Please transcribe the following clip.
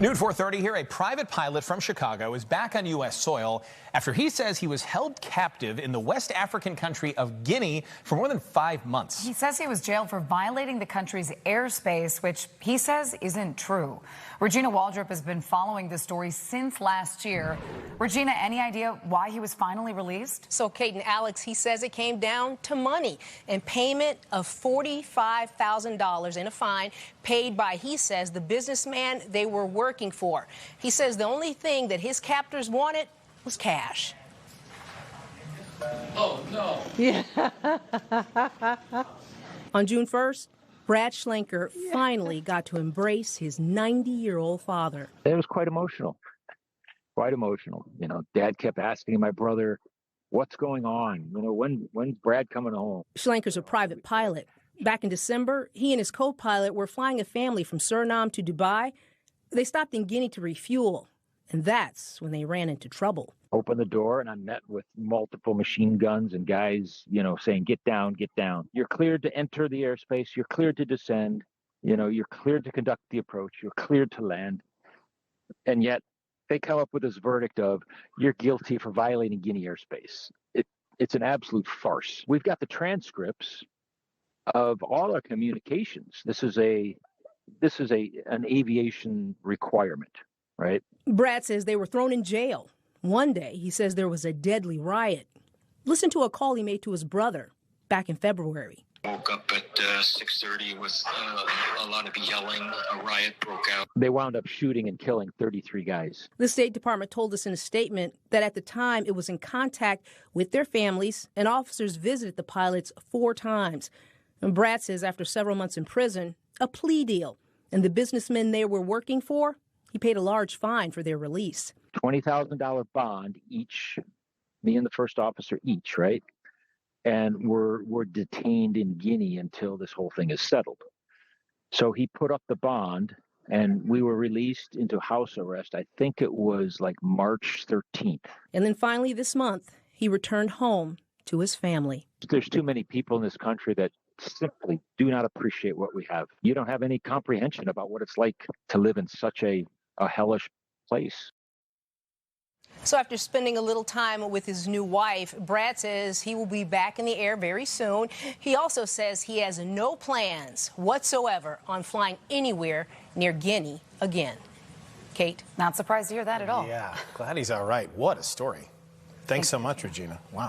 New at 4:30 here, a private pilot from Chicago is back on U.S. soil after he says he was held captive in the West African country of Guinea for more than 5 months. He says he was jailed for violating the country's airspace, which he says isn't true. Regina Waldroup has been following this story since last year. Regina, any idea why he was finally released? So, Kate and Alex, he says it came down to money and payment of $45,000 in a fine paid by, he says, the businessman they were working for. He says the only thing that his captors wanted was cash. Oh, no. Yeah. On June 1st, Brad Schlenker finally got to embrace his 90-year-old father. It was quite emotional. Quite emotional. You know, Dad kept asking my brother, what's going on? You know, when's Brad coming home? Schlenker's a private pilot. Back in December, he and his co-pilot were flying a family from Suriname to Dubai. They stopped in Guinea to refuel, and that's when they ran into trouble. Opened the door, and I met with multiple machine guns and guys, you know, saying, get down, get down. You're cleared to enter the airspace. You're cleared to descend. You know, you're cleared to conduct the approach. You're cleared to land. And yet they come up with this verdict of you're guilty for violating Guinea airspace. It's an absolute farce. We've got the transcripts of all our communications. This is an aviation requirement, right? Brad says they were thrown in jail. One day, he says there was a deadly riot. Listen to a call he made to his brother back in February. Woke up at 6:30 with a lot of yelling. A riot broke out. They wound up shooting and killing 33 guys. The State Department told us in a statement that at the time it was in contact with their families, and officers visited the pilots 4 times. And Brad says after several months in prison, a plea deal, and the businessmen they were working for, he paid a large fine for their release. $20,000 bond each, me and the first officer each, right? And we're detained in Guinea until this whole thing is settled. So he put up the bond, and we were released into house arrest. I think it was like March 13th. And then finally this month, he returned home to his family. There's too many people in this country that simply do not appreciate what we have. You don't have any comprehension about what it's like to live in such a hellish place. So after spending a little time with his new wife, Brad says he will be back in the air very soon. He also says he has no plans whatsoever on flying anywhere near Guinea again. Kate? Not surprised to hear that at all. Yeah, glad he's all right. What a story. Thanks so much, Regina. Wow.